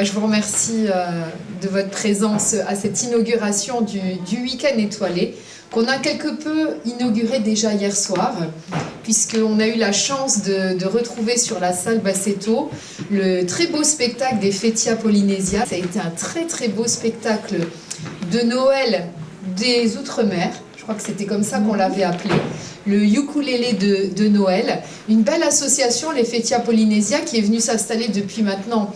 Je vous remercie de votre présence à cette inauguration du week-end étoilé, qu'on a quelque peu inauguré déjà hier soir, puisqu'on a eu la chance de retrouver sur la salle Bassetto le très beau spectacle des Fetia Polynesia. Ça a été un très très beau spectacle de Noël des Outre-mer, je crois que c'était comme ça qu'on l'avait appelé, le ukulélé de Noël, une belle association, les Fetia Polynesia, qui est venue s'installer depuis maintenant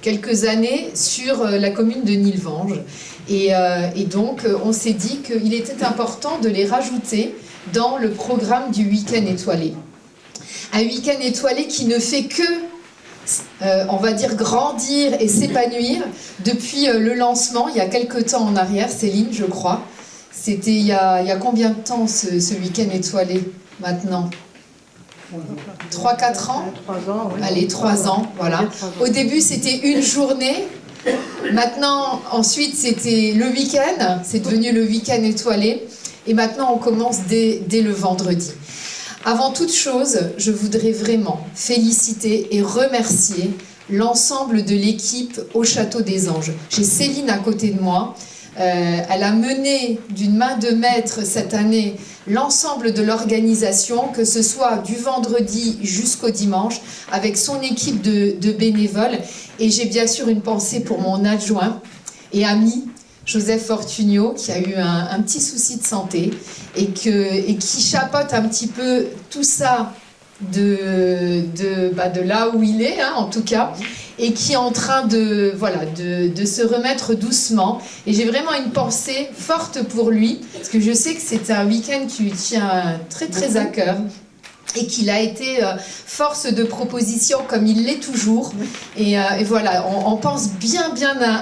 quelques années sur la commune de Nilvange. Et donc, on s'est dit qu'il était important de les rajouter dans le programme du week-end étoilé. Un week-end étoilé qui ne fait que, on va dire, grandir et s'épanouir depuis le lancement, il y a quelques temps en arrière, Céline, je crois. C'était il y a combien de temps ce week-end étoilé maintenant ? 3-4 ans ? 3 ans, oui. Allez, 3 ans, voilà. Au début, c'était une journée. Maintenant, ensuite, c'était le week-end. C'est devenu le week-end étoilé. Et maintenant, on commence dès le vendredi. Avant toute chose, je voudrais vraiment féliciter et remercier l'ensemble de l'équipe au Château des Anges. J'ai Céline à côté de moi. Elle a mené d'une main de maître cette année l'ensemble de l'organisation, que ce soit du vendredi jusqu'au dimanche, avec son équipe de bénévoles. Et j'ai bien sûr une pensée pour mon adjoint et ami, Joseph Fortunio, qui a eu un petit souci de santé et qui chapeaute un petit peu tout ça de là où il est, hein, en tout cas, et qui est en train de se remettre doucement. Et j'ai vraiment une pensée forte pour lui, parce que je sais que c'est un week-end qui lui tient très très à cœur, et qu'il a été force de proposition comme il l'est toujours. Et voilà, on pense bien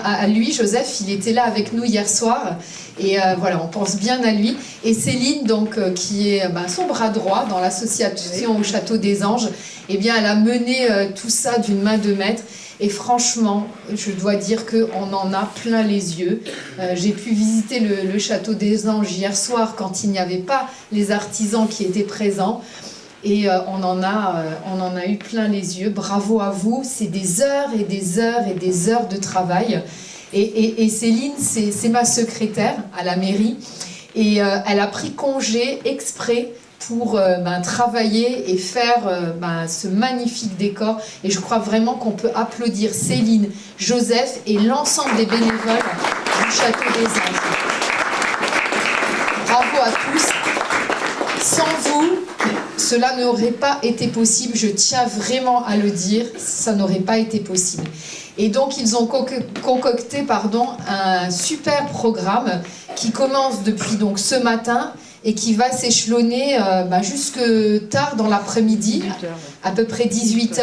à lui. Joseph, il était là avec nous hier soir. Et voilà, on pense bien à lui. Et Céline, donc, qui est son bras droit dans l'association au Château des Anges, eh bien, elle a mené tout ça d'une main de maître. Et franchement, je dois dire qu'on en a plein les yeux. J'ai pu visiter le Château des Anges hier soir quand il n'y avait pas les artisans qui étaient présents. Et on en a eu plein les yeux. Bravo à vous, c'est des heures et des heures et des heures de travail. Et Céline, c'est ma secrétaire à la mairie. Et elle a pris congé exprès pour travailler et faire ce magnifique décor. Et je crois vraiment qu'on peut applaudir Céline, Joseph et l'ensemble des bénévoles du Château des Anges. Bravo à tous. Sans vous, cela n'aurait pas été possible, je tiens vraiment à le dire, ça n'aurait pas été possible. Et donc ils ont concocté un super programme qui commence depuis donc ce matin et qui va s'échelonner jusque tard dans l'après-midi, à peu près 18h.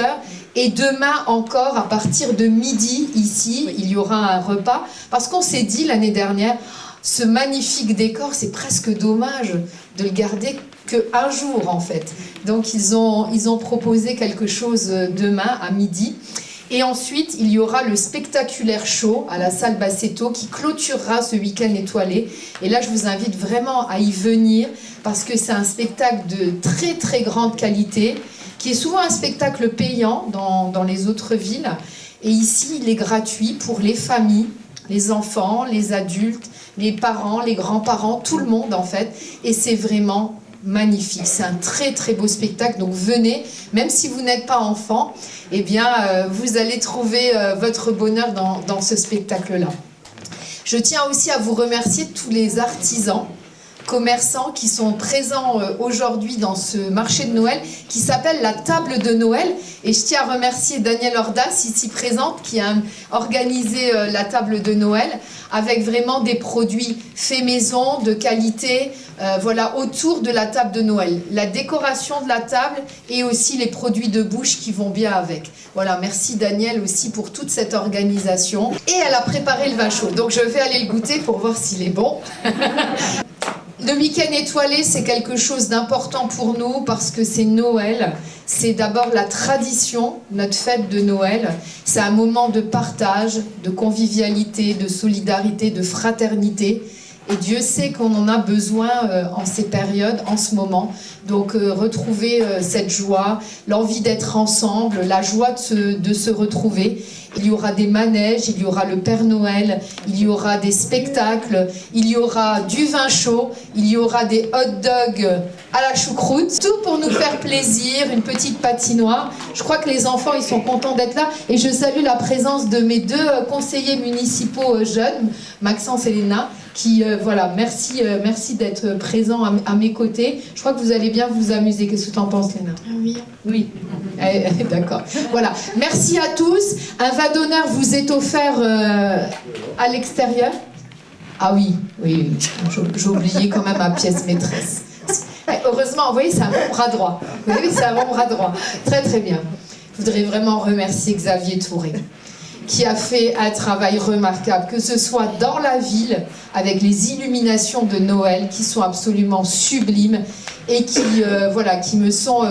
Et demain encore, à partir de midi, ici, il y aura un repas. Parce qu'on s'est dit l'année dernière, ce magnifique décor, c'est presque dommage de le garder qu'un jour en fait. Donc ils ont proposé quelque chose demain à midi. Et ensuite, il y aura le spectaculaire show à la salle Bassetto qui clôturera ce week-end étoilé. Et là, je vous invite vraiment à y venir parce que c'est un spectacle de très très grande qualité qui est souvent un spectacle payant dans les autres villes. Et ici, il est gratuit pour les familles, les enfants, les adultes, les parents, les grands-parents, tout le monde en fait. Et c'est vraiment magnifique, c'est un très très beau spectacle, donc venez, même si vous n'êtes pas enfant, eh bien vous allez trouver votre bonheur dans ce spectacle-là. Je tiens aussi à vous remercier tous les artisans, commerçants qui sont présents aujourd'hui dans ce marché de Noël qui s'appelle la table de Noël, et je tiens à remercier Danielle Ordas ici présente qui a organisé la table de Noël avec vraiment des produits faits maison, de qualité, autour de la table de Noël. La décoration de la table et aussi les produits de bouche qui vont bien avec. Voilà, merci Danielle aussi pour toute cette organisation. Et elle a préparé le vin chaud, donc je vais aller le goûter pour voir s'il est bon. Le week-end étoilé, c'est quelque chose d'important pour nous parce que c'est Noël. C'est d'abord la tradition, notre fête de Noël. C'est un moment de partage, de convivialité, de solidarité, de fraternité. Et Dieu sait qu'on en a besoin en ces périodes, en ce moment. Donc retrouver cette joie, l'envie d'être ensemble, la joie de se retrouver. il y aura des manèges, il y aura le Père Noël, il y aura des spectacles, il y aura du vin chaud, il y aura des hot dogs à la choucroute, tout pour nous faire plaisir, une petite patinoire. Je crois que les enfants, ils sont contents d'être là, et je salue la présence de mes deux conseillers municipaux jeunes, Maxence et Léna, qui, voilà, merci d'être présents à mes côtés. Je crois que vous allez bien vous amuser. Qu'est-ce que tu en penses, Léna? Oui. Oui, d'accord. Voilà, merci à tous. Un vin d'honneur vous est offert à l'extérieur. Ah oui, j'ai oublié quand même ma pièce maîtresse. Heureusement, vous voyez, c'est à mon bras droit. Vous voyez, c'est à mon bras droit. Très très bien. Je voudrais vraiment remercier Xavier Touré, qui a fait un travail remarquable, que ce soit dans la ville, avec les illuminations de Noël, qui sont absolument sublimes, et qui, voilà, qui me sont...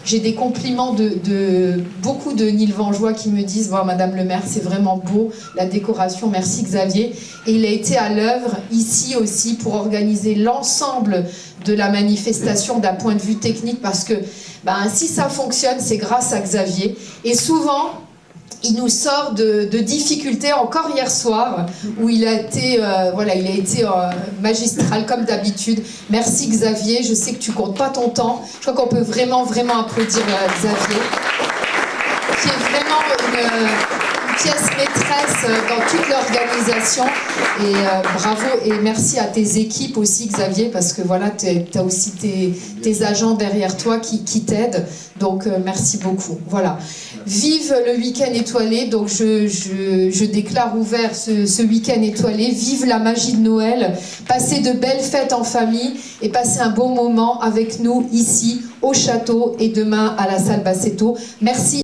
j'ai des compliments de beaucoup de Nilvangeois qui me disent « Bon, Madame le maire, c'est vraiment beau, la décoration, merci Xavier ». Et il a été à l'œuvre, ici aussi, pour organiser l'ensemble de la manifestation d'un point de vue technique, parce que si ça fonctionne, c'est grâce à Xavier. Et souvent... il nous sort de difficultés, encore hier soir, où il a été, magistral comme d'habitude. Merci Xavier, je sais que tu comptes pas ton temps. Je crois qu'on peut vraiment applaudir Xavier, qui est vraiment une pièce maîtresse dans toute l'organisation. Et bravo et merci à tes équipes aussi Xavier, parce que voilà, tu as aussi tes agents derrière toi qui t'aident. Donc merci beaucoup. Voilà. Vive le week-end étoilé. Donc je déclare ouvert ce week-end étoilé. Vive la magie de Noël. Passez de belles fêtes en famille et passez un bon moment avec nous ici au château et demain à la salle Bassetto. Merci.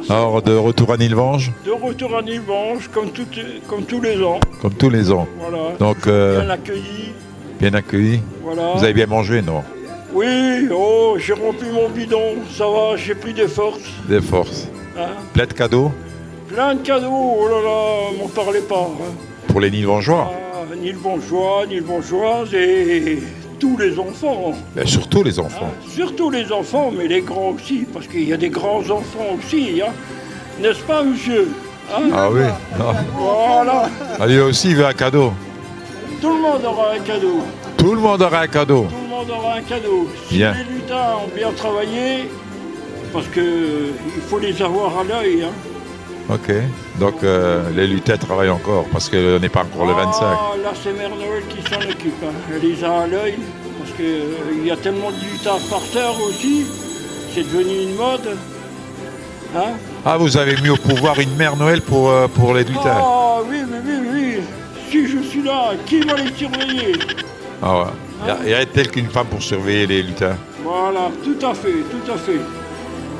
Alors, de retour à Nilvange? De retour à Nilvange, comme tous les ans. Comme tous les ans. Voilà. Donc, bien accueilli. Bien accueilli. Voilà. Vous avez bien mangé, non? Oui, j'ai rempli mon bidon, ça va, j'ai pris des forces. Des forces. Hein? Plein de cadeaux? Plein de cadeaux, oh là là, m'en parlez pas. Hein. Pour les Nilvangeois? Nilvangeoises et tous les enfants. Ben, surtout les enfants. Surtout les enfants, mais les grands aussi, parce qu'il y a des grands enfants aussi, hein. N'est-ce pas, monsieur? Hein? Ah oui. Voilà. Ah, lui aussi, il veut un cadeau. Tout le monde aura un cadeau. Tout le monde aura un cadeau. Tout le monde aura un cadeau. Si bien. Les lutins ont bien travaillé, parce qu'il faut les avoir à l'œil. Hein. Ok. Donc les lutins travaillent encore, parce qu'on n'est pas encore le 25. Ah, là, c'est Mère Noël qui s'en occupe. Hein. Elle les a à l'œil, parce qu'il y a tellement de lutins farceurs aussi. C'est devenu une mode. Hein? Ah, vous avez mis au pouvoir une Mère Noël pour les lutins? Ah oui. Si je suis là, qui va les surveiller? Ah ouais. Il y a tel qu'une femme pour surveiller les lutins. Voilà, tout à fait.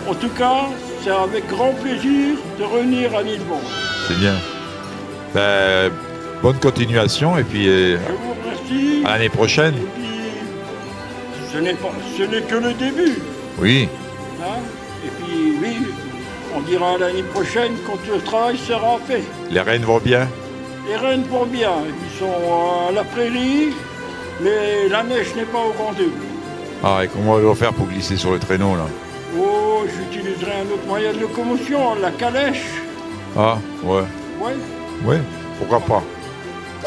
En tout cas, c'est avec grand plaisir de revenir à Nilvange. C'est bien. Ben, bonne continuation et puis je vous remercie. à l'année prochaine. Et puis, ce n'est que le début. Oui. Hein? Et puis, oui, on dira l'année prochaine quand le travail sera fait. Les rennes vont bien? Les rennes vont bien. Ils sont à la prairie, mais la neige n'est pas au rendez-vous. Ah, et comment ils vont faire pour glisser sur le traîneau, là? Oh, j'utiliserai un autre moyen de locomotion, la calèche. Ah, ouais. Ouais. Oui, pourquoi pas.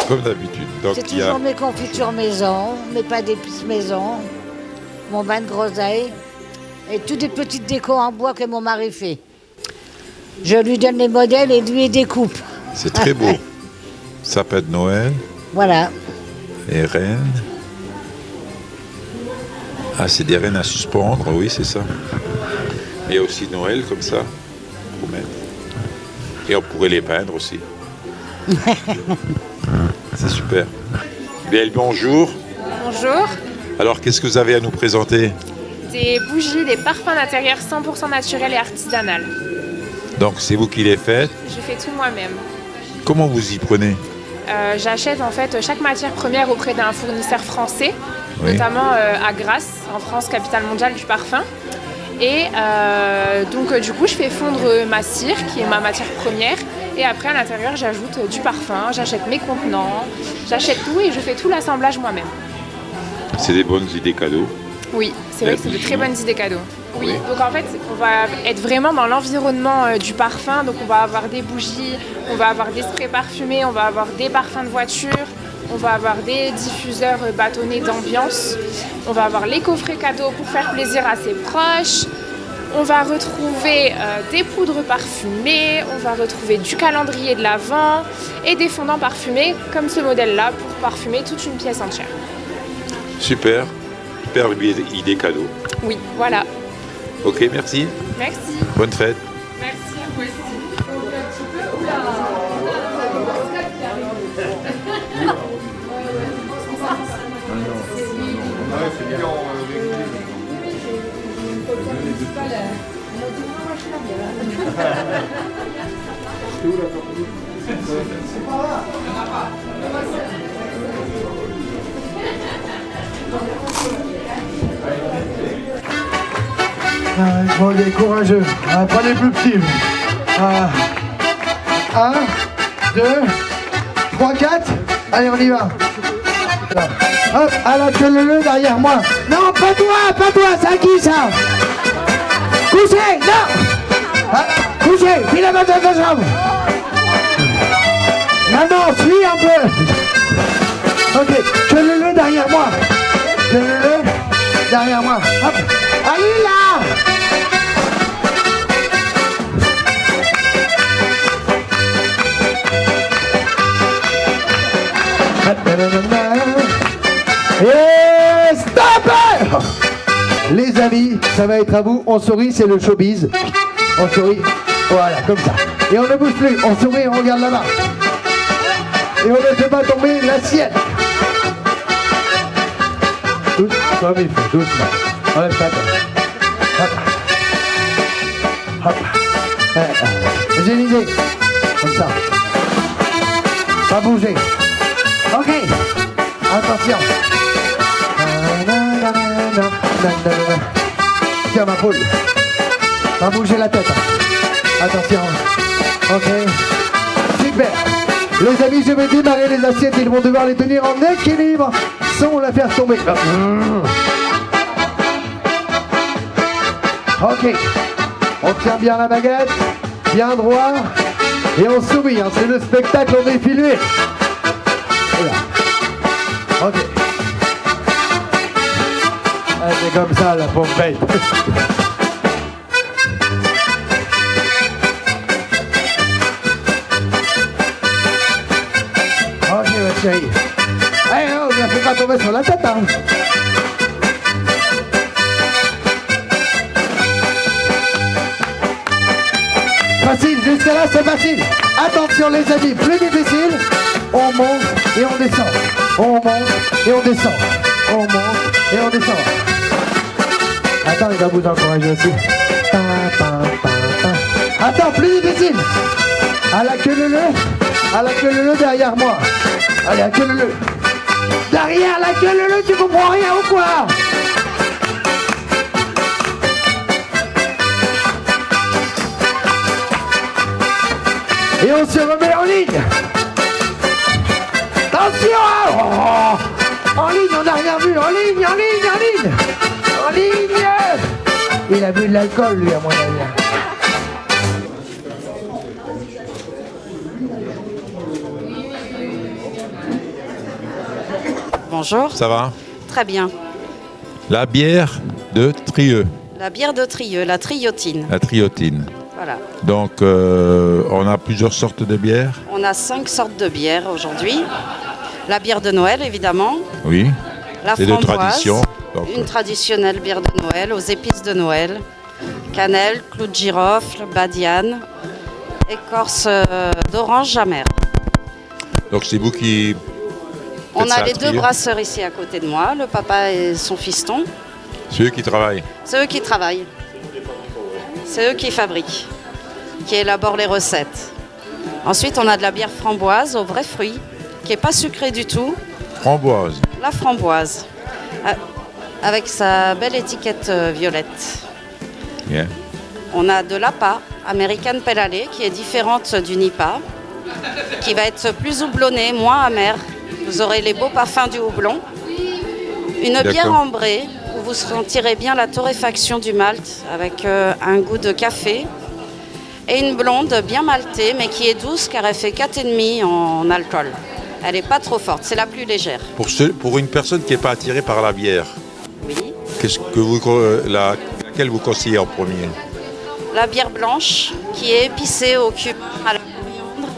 Comme d'habitude. Donc, C'est toujours mes confitures maison, mes pas d'épices maison, mon bain de groseille et toutes les petites décos en bois que mon mari fait. Je lui donne les modèles et lui il découpe. C'est très beau. Sapin de Noël Voilà. et rennes. Ah, c'est des rennes à suspendre, oui, c'est ça. Il y a aussi Noël comme ça, pour mettre. Et on pourrait les peindre aussi. C'est super. Bien, bonjour. Bonjour, Alors, qu'est-ce que vous avez à nous présenter? des bougies, des parfums d'intérieur 100% naturels et artisanales. Donc, c'est vous qui les faites. Je fais tout moi-même. Comment vous y prenez? J'achète en fait chaque matière première auprès d'un fournisseur français, Oui. notamment à Grasse, en France, capitale mondiale du parfum. Et donc du coup, je fais fondre ma cire, qui est ma matière première. Et après, à l'intérieur, j'ajoute du parfum, j'achète mes contenants, j'achète tout et je fais tout l'assemblage moi-même. C'est des bonnes idées cadeaux. Oui, c'est vrai que c'est de très bonnes idées cadeaux. Oui, Oui. donc en fait, on va être vraiment dans l'environnement du parfum. Donc on va avoir des bougies, on va avoir des sprays parfumés, on va avoir des parfums de voiture, on va avoir des diffuseurs bâtonnets d'ambiance, on va avoir les coffrets cadeaux pour faire plaisir à ses proches. On va retrouver des poudres parfumées, on va retrouver du calendrier de l'Avent et des fondants parfumés comme ce modèle-là pour parfumer toute une pièce entière. Super. Super idée cadeau. Oui, voilà. Ok, merci. Merci. Bonne fête. Merci à vous aussi. Bon, les courageux. Pas les plus petits. 1, 2, 3, 4. Allez, on y va. Hop, à la queue leu derrière moi. Non, pas toi, c'est à qui ça? Couchez, non. Couchez, puis la main dans ta jambe. Non, suis un peu. Ok, queue leu derrière moi. Queue leu derrière moi. Hop, allez là. Et stop! Les amis, ça va être à vous. On sourit, c'est le showbiz. On sourit, voilà, comme ça. Et on ne bouge plus, on sourit, on regarde là-bas. Et on ne fait pas tomber l'assiette. Comme il faut, doucement. Enlève ça. Hop. Hop. J'ai une idée. Comme ça. Pas bouger. Ok. Attention. Tiens ma poule. Pas bouger la tête. Attention. Ok. Super. Les amis, je vais démarrer les assiettes. Ils vont devoir les tenir en équilibre sans la faire tomber. Ok. On tient bien la baguette. Bien droit. Et on sourit. Hein. C'est le spectacle, on est filmé. Ok. Ah, c'est comme ça la pauvre bête. Ok ma chérie. Allez, oh, ne fais pas tomber sur la tête hein. Facile, jusqu'à là c'est facile. Attention les amis, plus difficile. On monte et on descend. On monte et on descend. On monte et on descend. Attends, il va vous encourager aussi. Attends, plus difficile. À la queue leu derrière moi. Allez, à la queue leu. Derrière la queue leu, tu comprends rien ou quoi? Et on se remet en ligne. Attention hein. Oh. En ligne, on n'a rien vu. En ligne. En ligne. Il a bu de l'alcool, lui, à mon avis. Bonjour. Ça va? Très bien. La bière de Trieux, La bière de Trieux, la triotine. la triotine. Voilà. Donc, on a plusieurs sortes de bières. On a 5 sortes de bières aujourd'hui. La bière de Noël, évidemment. Oui. La Et de framboise. tradition. Donc, Une traditionnelle bière de Noël aux épices de Noël. Cannelle, clou de girofle, badiane, écorce d'orange amère. donc c'est vous qui... On faites ça a à les 2 Trier. brasseurs ici à côté de moi, le papa et son fiston. C'est eux qui travaillent. C'est eux qui travaillent. C'est eux qui fabriquent, qui élaborent les recettes. Ensuite, on a de la bière framboise aux vrais fruits, qui n'est pas sucrée du tout. Framboise. La framboise, avec sa belle étiquette violette. Bien. On a de l'APA, American Pale Ale, qui est différente du NIPA, qui va être plus houblonnée, moins amère. Vous aurez les beaux parfums du houblon. Une bière D'accord. ambrée, où vous sentirez bien la torréfaction du malt, avec un goût de café. Et une blonde bien maltée, mais qui est douce, car elle fait 4,5 en alcool. Elle n'est pas trop forte, c'est la plus légère. Pour une personne qui n'est pas attirée par la bière, Oui. qu'est-ce que laquelle vous conseillez en premier? La bière blanche, qui est épicée au cumin, à la coriandre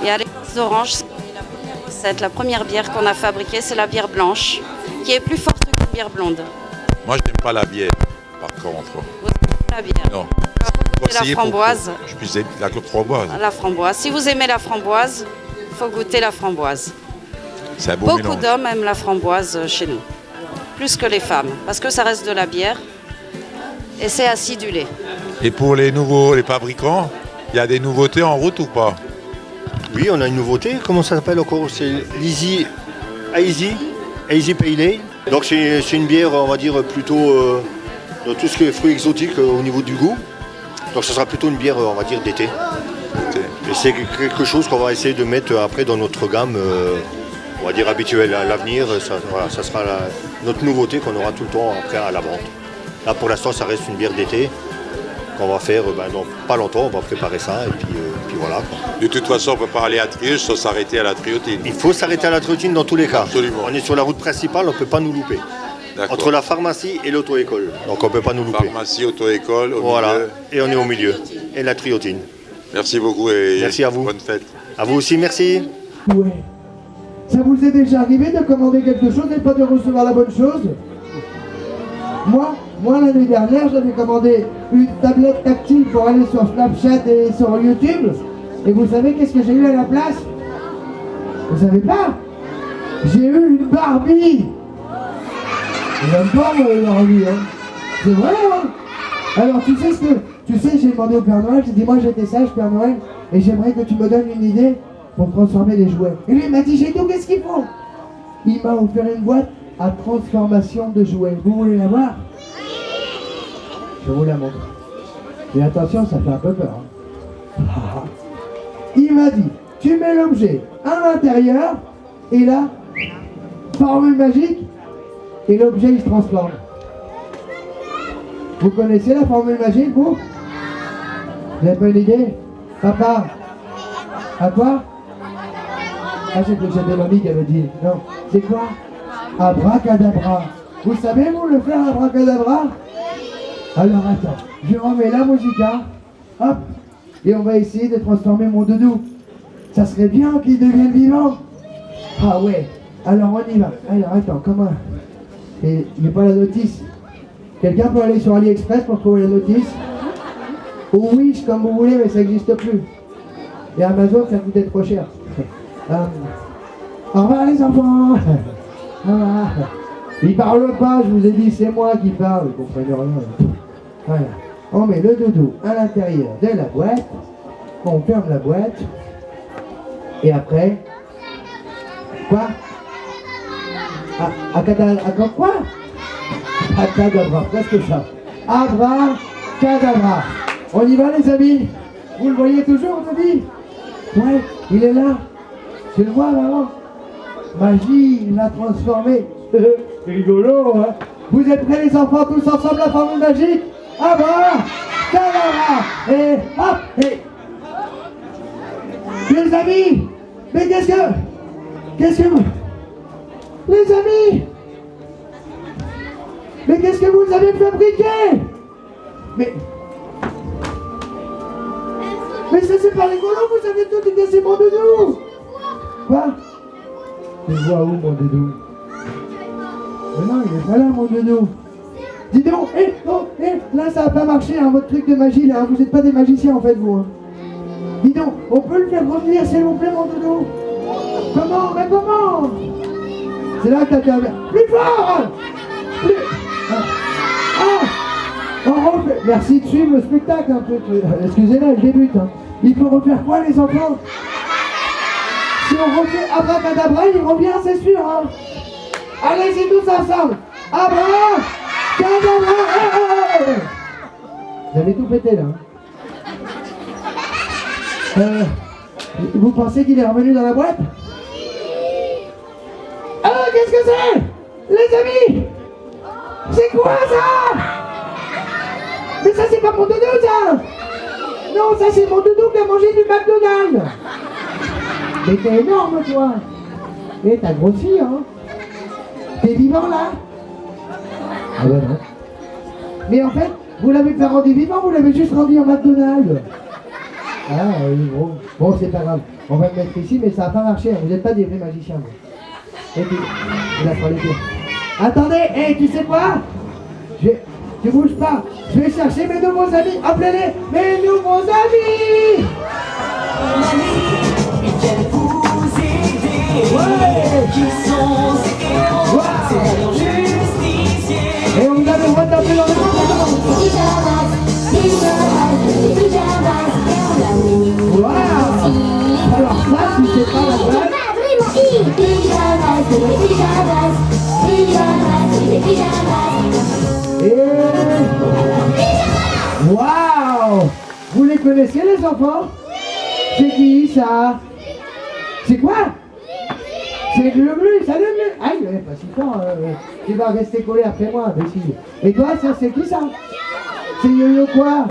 et à l'écorce d'orange. C'est la première recette, la première bière qu'on a fabriquée, c'est la bière blanche, qui est plus forte que la bière blonde. Moi, je n'aime pas la bière, par contre. Vous aimez la bière? Non. Et la framboise. Je puisse aimer la framboise. La framboise. Si vous aimez la framboise, il faut goûter la framboise. C'est un beau Beaucoup mélange. d'hommes aiment la framboise chez nous, plus que les femmes, parce que ça reste de la bière et c'est acidulé. Et pour les fabricants, il y a des nouveautés en route ou pas? Oui, on a une nouveauté. Comment ça s'appelle encore? C'est l'Easy Easy Pale Ale. Donc c'est une bière, on va dire, plutôt dans tout ce qui est fruits exotiques au niveau du goût. Donc ce sera plutôt une bière, on va dire, d'été. Et c'est quelque chose qu'on va essayer de mettre après dans notre gamme, on va dire, habituelle. À l'avenir, ça sera notre nouveauté qu'on aura tout le temps après à la vente. Là, pour l'instant, ça reste une bière d'été qu'on va faire dans pas longtemps. On va préparer ça et puis voilà, quoi. De toute façon, on ne peut pas aller à Trier sans s'arrêter à la Triotine. Il faut s'arrêter à la Triotine dans tous les cas. Absolument. On est sur la route principale, on ne peut pas nous louper. D'accord. Entre la pharmacie et l'auto-école. Donc on ne peut pas nous louper. Pharmacie, auto-école, au Voilà. milieu. Et on est au milieu. Et la Triotine. Merci beaucoup et Merci à vous. bonne fête. À vous aussi, merci. Ouais. Ça vous est déjà arrivé de commander quelque chose et pas de recevoir la bonne chose? Moi l'année dernière, j'avais commandé une tablette tactile pour aller sur Snapchat et sur YouTube. Et vous savez qu'est-ce que j'ai eu à la place? Vous savez pas? J'ai eu une Barbie. J'aime pas moi les Barbies, hein. C'est vrai, hein. Alors tu sais, j'ai demandé au Père Noël, j'ai dit moi j'étais sage Père Noël, et j'aimerais que tu me donnes une idée pour transformer les jouets. Et lui il m'a dit j'ai tout, qu'est-ce qu'il faut? Il m'a offert une boîte à transformation de jouets. Vous voulez la voir? Je vous la montre. Mais attention, ça fait un peu peur, hein. Il m'a dit, tu mets l'objet à l'intérieur, et là, formule magique, et l'objet il se transforme. Vous connaissez la formule magique, vous? Vous n'avez pas une idée? Papa? À quoi? Ah, j'ai cru que c'était mamie qui avait dit. Non. C'est quoi? Abracadabra. Vous savez, vous, le faire abracadabra? Alors, attends. Je remets la musica. Hop. Et on va essayer de transformer mon doudou. Ça serait bien qu'il devienne vivant. Ah ouais. Alors, on y va. Alors, attends, comment? Et il n'y a pas la notice. Quelqu'un peut aller sur AliExpress pour trouver la notice? Ou Wish, comme vous voulez, mais ça n'existe plus. Et Amazon, ça coûtait trop cher. Au revoir les enfants. Au revoir. Ils parlent pas, je vous ai dit, c'est moi qui parle. Vous comprenez rien. Voilà. On met le doudou à l'intérieur de la boîte. On ferme la boîte. Et après... Quoi? Quoi? Abracadabra, presque ça. Abracadabra. On y va les amis? Vous le voyez toujours, David? Ouais, il est là. Tu le vois, maman? Magie, il l'a transformé. C'est rigolo, hein? Vous êtes prêts les enfants, tous ensemble, la formule magique? Abracadabra. Et hop, et... Les amis, mais qu'est-ce que vous... Les amis, mais qu'est-ce que vous avez fabriqué? Mais Mais ça c'est pas rigolo, vous avez tout décaissé mon doudou. Quoi? Tu vois où mon doudou? Mais non, il est pas là mon doudou. Dis donc, là ça a pas marché hein, votre truc de magie là, vous êtes pas des magiciens en fait vous. Hein. Dis donc, on peut le faire revenir s'il vous plaît mon doudou? Comment? Mais comment? C'est là que t'interviens. Plus fort! Plus... On refait. Merci de suivre le spectacle un peu. Excusez-moi, je débute. Hein. Il faut refaire quoi les enfants? Si on refait abracadabra, il revient, c'est sûr. Hein. Allez-y tous ensemble. Abracadabra. Vous avez tout pété là. Vous pensez qu'il est revenu dans la boîte? Ah, qu'est-ce que c'est? Les amis! C'est quoi ça? Mais ça c'est pas mon doudou ça! Non, ça c'est mon doudou qui a mangé du McDonald's! Mais t'es énorme toi! Et t'as grossi hein? T'es vivant là? Ah ouais non. Mais en fait, vous l'avez pas rendu vivant, vous l'avez juste rendu en McDonald's! Ah oui, bon c'est pas grave. On va me mettre ici mais ça a pas marché, vous n'êtes pas des vrais magiciens vous. Et puis, il a pas les pieds. Attendez, tu sais quoi? Tu bouges pas. Je vais chercher mes nouveaux amis. Appelez-les mes nouveaux amis. Et on a le droit d'appeler dans le voilà. Alors ça, si c'est pas la blague. Waouh! Vous les connaissez les enfants? C'est qui ça? C'est quoi? C'est Glu Glu, salut Glu! Ah il est pas si fort, il va rester collé après moi, mais si. Et toi ça c'est qui ça? C'est Yo-Yo quoi?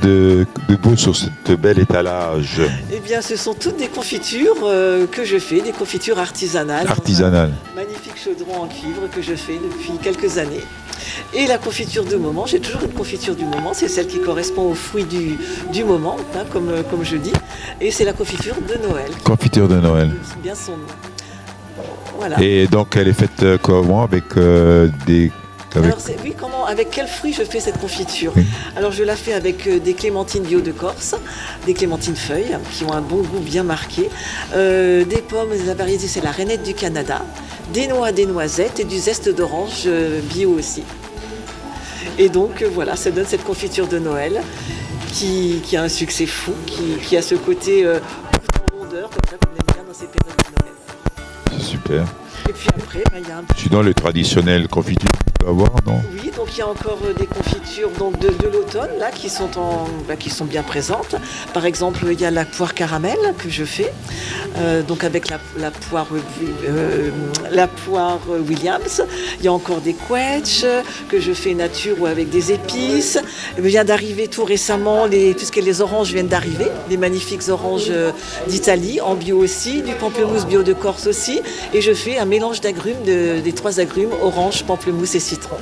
De beau sur ce bel étalage. Eh bien, ce sont toutes des confitures que je fais, des confitures artisanales. Artisanales. Magnifique chaudron en cuivre que je fais depuis quelques années. Et la confiture du moment, j'ai toujours une confiture du moment, c'est celle qui correspond aux fruits du moment, hein, comme je dis. Et c'est la confiture de Noël. Confiture de Noël. C'est bien son nom. Voilà. Et donc, elle est faite comment? Avec des... Alors oui, avec quel fruit je fais cette confiture? Oui. Alors je la fais avec des clémentines bio de Corse, des clémentines feuilles qui ont un bon goût bien marqué, des pommes, la variété c'est la Rainette du Canada, des noix, des noisettes et du zeste d'orange bio aussi. Et donc voilà, ça donne cette confiture de Noël qui a un succès fou, qui a ce côté en rondeur comme ça qu'on aime bien dans ces périodes de Noël. C'est super. Et puis après, il y a un petit... Sinon, les traditionnelles confitures qu'on peut avoir, non? Oui, donc il y a encore des confitures donc de l'automne là qui sont bien présentes. Par exemple, il y a la poire caramel que je fais, donc avec la poire Williams. Il y a encore des quetch que je fais nature ou avec des épices. Il vient d'arriver tout récemment, puisque les oranges viennent d'arriver, les magnifiques oranges d'Italie en bio aussi, du pamplemousse bio de Corse aussi, et je fais un mélange d'agrumes, des 3 agrumes, orange, pamplemousse et citron.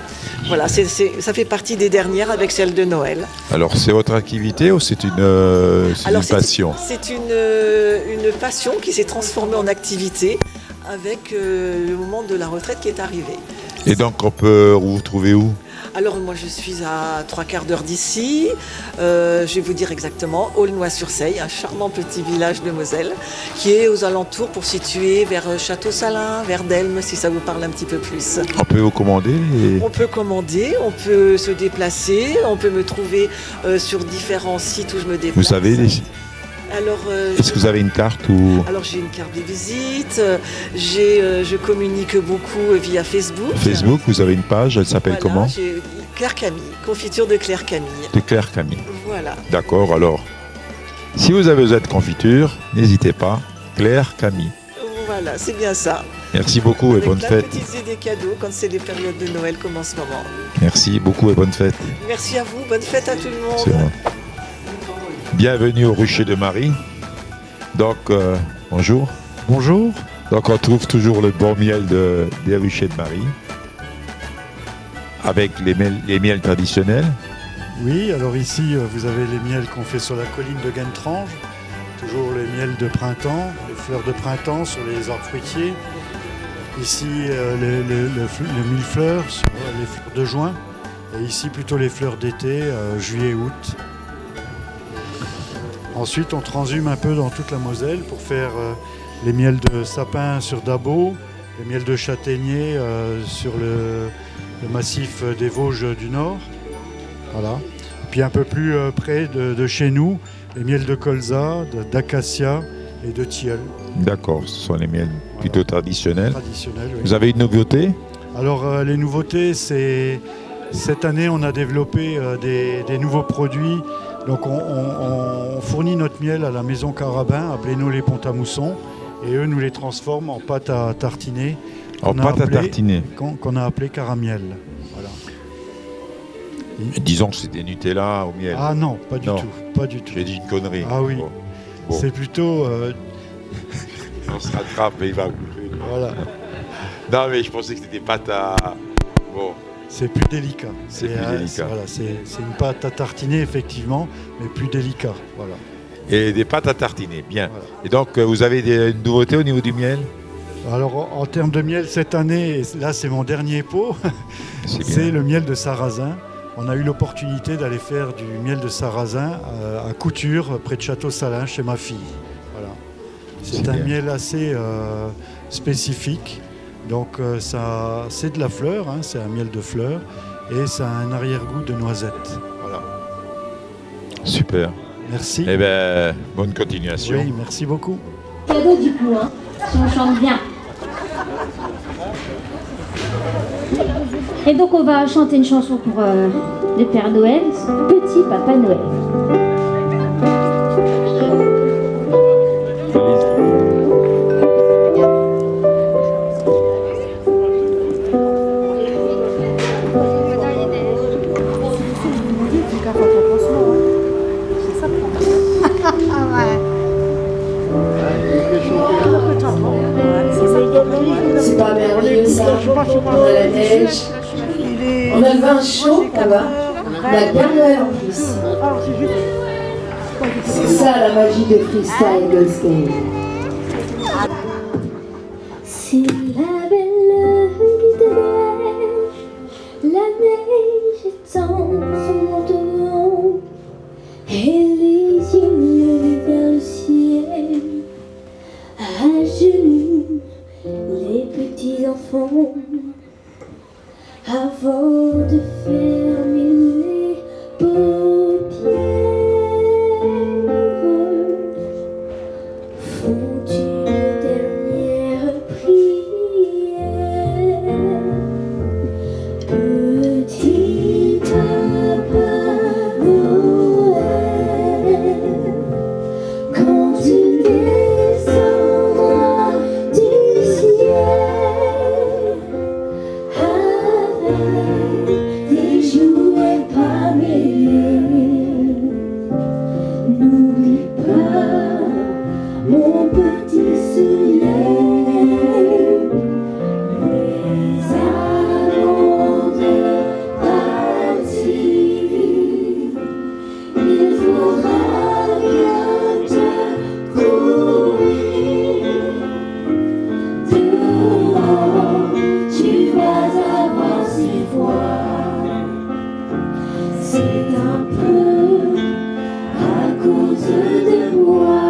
Voilà, ça fait partie des dernières avec celle de Noël. Alors, c'est votre activité ou c'est une passion? C'est une passion qui s'est transformée en activité avec le moment de la retraite qui est arrivé. Et donc, on peut vous trouver où? Alors moi je suis à 3/4 d'heure d'ici, je vais vous dire exactement, Aulnois-sur-Seille, un charmant petit village de Moselle, qui est aux alentours pour situer vers Château-Salins, vers Delmes, si ça vous parle un petit peu plus. On peut vous commander On peut commander, on peut se déplacer, on peut me trouver sur différents sites où je me déplace. Vous savez Alors, est-ce que vous avez une carte ou... Alors j'ai une carte de visite, je communique beaucoup via Facebook. Facebook, vous avez une page, elle s'appelle comment? J'ai Claire Camille, confiture de Claire Camille. De Claire Camille. Voilà. D'accord, alors, si vous avez besoin de confiture, n'hésitez pas, Claire Camille. Voilà, c'est bien ça. Merci beaucoup et bonne fête. Avec plein de petites idées cadeaux quand c'est les périodes de Noël comme en ce moment. Merci beaucoup et bonne fête. Merci à vous, bonne fête à tout le monde. C'est moi. Bienvenue au Rucher de Marie. Donc, bonjour. Bonjour. Donc on trouve toujours le bon miel des ruchers de Marie, avec les miels traditionnels. Oui, alors ici vous avez les miels qu'on fait sur la colline de Gaintrange, toujours les miels de printemps, les fleurs de printemps sur les arbres fruitiers. Ici le millefleur sur les fleurs de juin, et ici plutôt les fleurs d'été, juillet-août. Ensuite on transhume un peu dans toute la Moselle pour faire les miels de sapin sur Dabo, les miels de châtaignier sur le massif des Vosges du Nord. Voilà. Puis un peu plus près de chez nous, les miels de colza, d'acacia et de tilleul. D'accord, ce sont les miels plutôt traditionnels. Traditionnels, oui. Vous avez une nouveauté? Alors les nouveautés, c'est cette année on a développé des nouveaux produits. Donc on fournit notre miel à la maison Carabin à Blénaud-les-Pont-à-Mousson et eux nous les transforment en pâte à tartiner. En pâte à tartiner. Qu'on a appelé Caramiel. Voilà. Disons que c'est des Nutella au miel. Ah non, pas du tout. Pas du tout. J'ai dit une connerie. Ah oui. Bon. C'est plutôt... On se rattrape et il va... Voilà. Non mais je pensais que c'était pâte à... Bon. C'est plus délicat. C'est plus délicat. Voilà, c'est une pâte à tartiner effectivement, mais plus délicat. Voilà. Et des pâtes à tartiner, bien. Voilà. Et donc vous avez une nouveauté au niveau du miel? Alors en termes de miel cette année, là c'est mon dernier pot, c'est le miel de sarrasin. On a eu l'opportunité d'aller faire du miel de sarrasin à Couture, près de Château-Salins, chez ma fille. Voilà. C'est un miel assez spécifique. Donc c'est de la fleur, hein, c'est un miel de fleur, et ça a un arrière-goût de noisette. Voilà. Super. Merci. Eh bien, bonne continuation. Oui, merci beaucoup. Cadeau du coup, hein, si on chante bien. Et donc on va chanter une chanson pour le Père Noël, Petit Papa Noël. C'est pas merveilleux ça, on a la neige, on a le vin chaud là-bas, on a le Père Noël en plus. C'est ça la magie de Freestyle Girls Game. C'est la belle nuit de Noël, la neige étend son manteau et les yeux levés vers le ciel, à genoux les petits enfants, avant de fermer les paupières, font une dernière prière. Petit Papa Noël, quand tu descendras du ciel avec des jouets pas mêlés, n'oublie pas mon petit soleil. Mais avant de partir, il faudra bien te courir. Dehors, tu vas avoir ces voix. C'est un peu à cause de moi.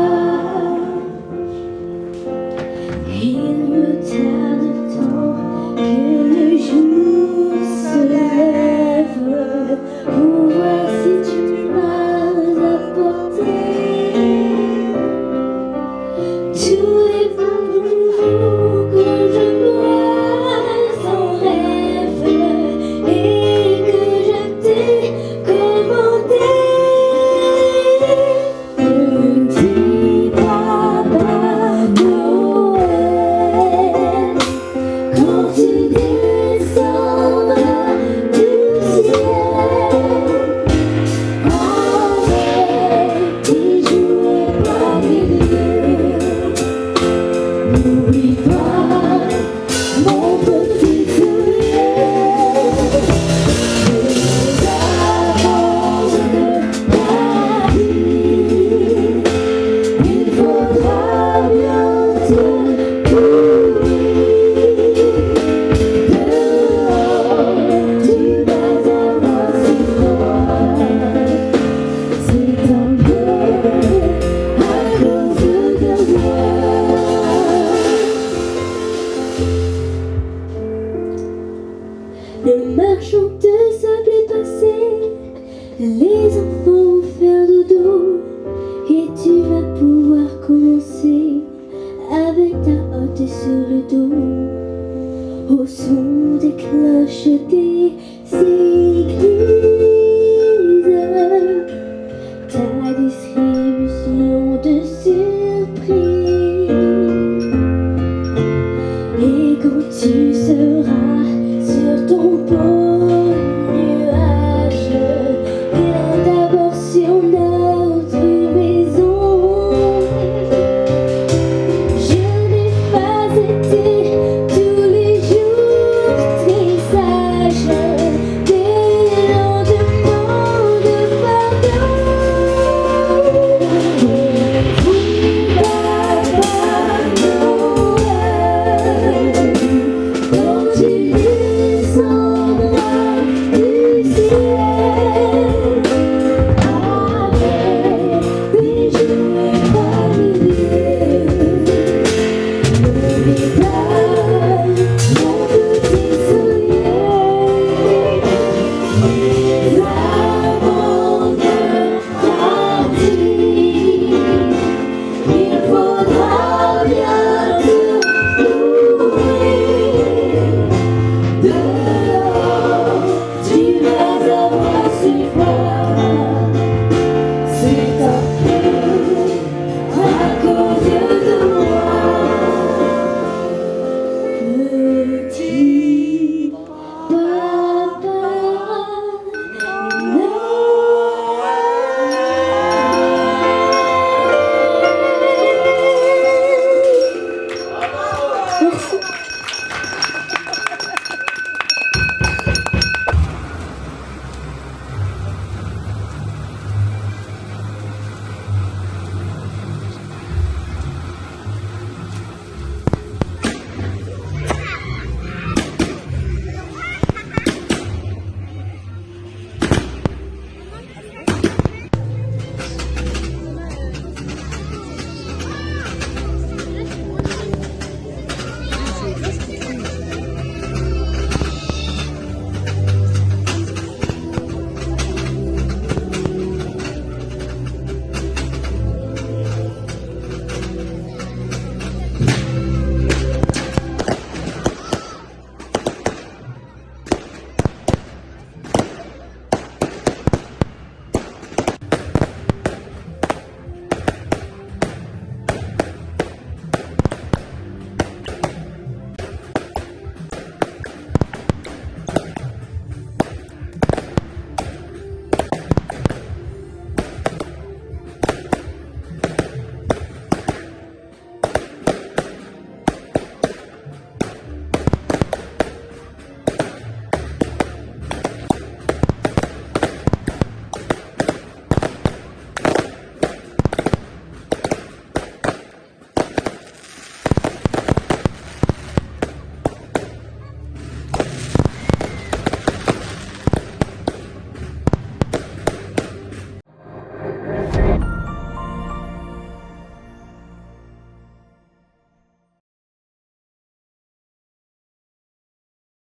je t'ai